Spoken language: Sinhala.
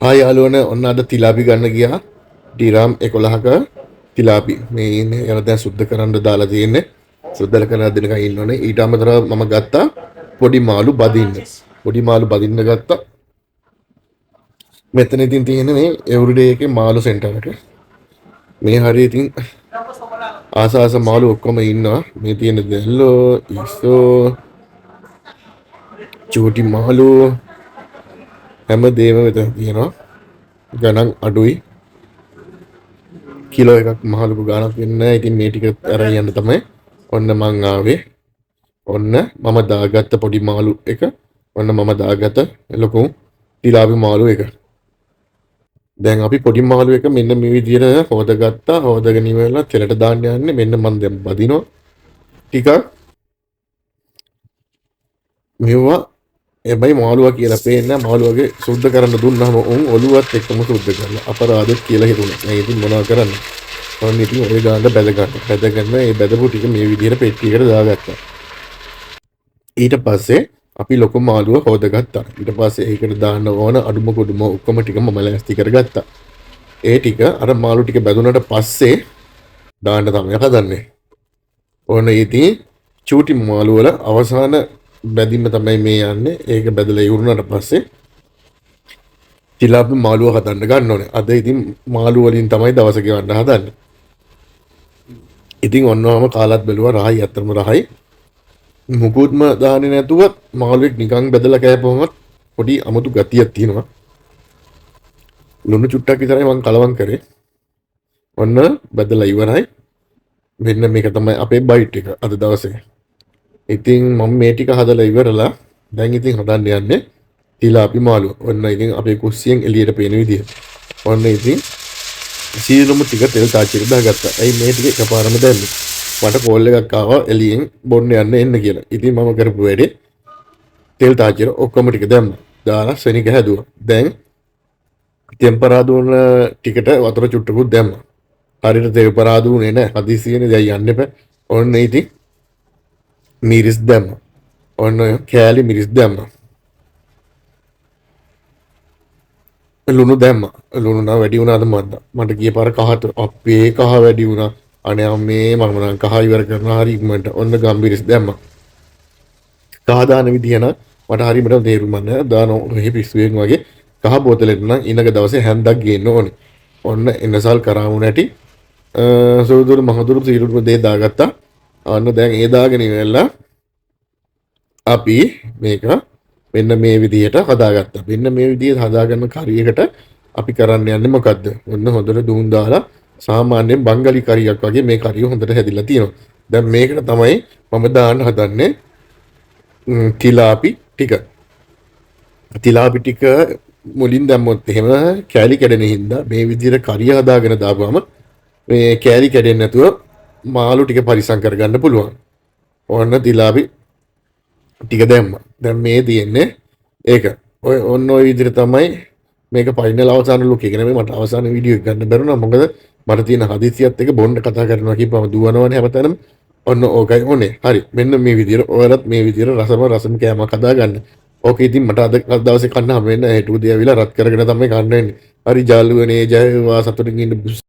ආය යාළුවනේ ඔන්න අද තිලාපි ගන්න ගියා. ඩිරාම් 11ක තිලාපි. මේ ඉන්නේ යන දැන් සුද්ධ කරන්න දාලා තියෙන්නේ. සුද්ධ කරලා දෙනකන් ඉන්නෝනේ. ඊට අමතරව මම ගත්තා පොඩි මාළු බදින්න. පොඩි මාළු බදින්න ගත්තා. මෙතන ඉතින් තියෙන්නේ මේ එවරිඩේ එකේ මාළු සෙන්ටර් එක. මේ හරිය ඉතින් ආස මාළු ඔක්කොම ඉන්නවා. මේ තියෙන දැල්ලෝ, ඉස්සෝ, චූටි මාළු හැම දේම මෙතන තියෙනවා. ගණන් අඩුයි. කිලෝ එකක් මහලුකු ගාණක් වෙන්නේ නැහැ. ඉතින් මේ ටික අරන් යන්න තමයි ඔන්න මං ආවේ. ඔන්න මම දාගත්ත පොඩි මාළු එක. ඔන්න මම දාගත්ත ලොකු තිලාපි මාළු එක. දැන් අපි පොඩි මාළු එක මෙන්න මේ විදිහට හොදගත්තා. හොදගෙන ඉවරලා තෙලට දාන්න යන්නේ. මෙන්න මම දැන් බදිනවා. ටිකක් මෙවුවා එබැයි මාළුවා කියලා පේන්නේ මාළුවගේ සුද්ධ කරන්න දුන්නාම උන් ඔළුවත් එක්කම සුද්ධ කරලා අපරාධෙත් කියලා හිතුණා. දැන් ඉතින් මොනවා කරන්නේ? ඔන්න ඉතින් ඔය ගාන බැද ගන්න මේ බැදපු ටික මේ විදිහට පෙට්ටියකට දාගත්තා. ඊට පස්සේ අපි ලොකු මාළුව හොදගත්තා. ඊට පස්සේ ඒකට දාන්න ඕන අඩුම කුඩුම ඔක්කොම ටික මම ලෑස්ති කරගත්තා. ඒ ටික අර මාළු ටික බැදුනට පස්සේ දාන්න තමයි හදන්නේ. ඕන ඉතින් චූටි මාළු වල අවසාන බැදීම තමයි මේ යන්නේ. ඒක බැදලා ඉවරුනට පස්සේ තිලාපි මාළුව හදන්න ගන්න ඕනේ. අද ඉතින් මාළු වලින් තමයි දවස ගෙවන්න හදන්නේ. ඉතින් ඔන්නවම කාලත් බැලුවා රහයි අතරම රහයි. මුකුත්ම දාන්නේ නැතුව මාළුවෙක් නිකන් බැදලා කෑපුවම පොඩි අමුතු ගතියක් තියෙනවා. ලුණු චුට්ටක් විතරයි මම කලවම් කරේ. ඔන්න බැදලා ඉවරයි. මෙන්න මේක තමයි අපේ බයිට් එක අද දවසේ. ඉතින් මම මේ ටික හදලා ඉවරලා දැන් ඉතින් හදන්න යන්නේ තිලාපි මාළු. ඔන්න ඉතින් අපේ කුස්සියෙන් එළියට පේන විදිහට. ඔන්න ඉතින් සීරම ටික තෙල් තාච්චියකට දාගත්තා. ඇයි මේ ටික එකපාරම දැම්මේ? මට කෝල් එකක් ආවා එළියෙන් බොන්න යන්න එන්න කියලා. ඉතින් මම කරපු වැඩේ තෙල් තාච්චියට ඔක්කොම ටික දැම්මා. දාලා සෙනික හැදුවා. දැන් ටෙම්පරාදු වුණ ටිකට වතුර චුට්ටකුත් දැම්මා. හරියට ටෙම්පරාදු වුණේ නැහැ. හදිසියෙනේ දැන් යන්න එපා. ඔන්න ඉතින් මිරිස් දැම්මා. ඔන්න කෑලි මිරිස් දැම්මා. ලුණු දැම්මා. ලුණු නම් වැඩි වුණාද මට ගිය පාර කහට අපේ කහ වැඩි වුණා. අනේ අම්මේ මම නම් කහ ඉවර කරනවා හරි ඉක්මනට. ඔන්න ගම්බිරිස් දැම්මා. කහ දාන විදිය නම් මට හරියටම තේරුම් නැහැ. දාන ඔහේ පිස්සුවෙන් වගේ කහ බෝතලෙට නම් ඊළඟ දවසේ හැන්දක් ගේන්න ඕනේ. ඔන්න එන්නසල් කරාමු නැටි සෝදුරු මහදුරු සීරුරු දේ දාගත්තා. අන්න දැන් ඒ දාගෙන ඉවරලා අපි මේක මෙන්න මේ විදිහට හදාගත්තා. මෙන්න මේ විදිහට හදාගන්න කරියකට අපි කරන්න යන්නේ මොකද්ද? ඔන්න හොඳට දුම් දාලා සාමාන්‍යයෙන් බංගලි කරියක් වගේ මේ කරිය හොඳට හැදිලා තියෙනවා. දැන් මේකට තමයි මම දාන්න හදන්නේ තිලාපි ටික. තිලාපි ටික මුලින් දැම්මොත් එහෙම කෑලි කැඩෙන හින්දා මේ විදිහට කරිය හදාගෙන දාපුවම මේ කෑලි කැඩෙන්නේ නැතුව මාළු ටික පරිසම් කරගන්න පුළුවන්. ඔන්න තිලාපි ටික දැම්මා. දැන් මේ තියෙන්නේ ඒක. ඔය ඔන්න ඔය විදිහට තමයි මේක ෆයිනල් අවසාන ලුක් එක. නෙමෙයි මට අවසාන වීඩියෝ එක ගන්න බැරුණා. මොකද මට තියෙන හදිසියත් එක බොන්න කතා කරනවා කියපම දුවනවනේ හැමතැනම. ඔන්න ඕකයි ඕනේ. හරි. මෙන්න මේ විදිහට ඔයාලත් මේ විදිහට රසම කෑමක් හදාගන්න. ඕකේ ඉතින් මට අද දවසේ කන්න හැම වෙන්නේ හෙට උදේ ඇවිල්ලා රත් කරගෙන තමයි කන්න වෙන්නේ. හරි ජාලුවනේ ජය වේවා සතුටින් ඉන්න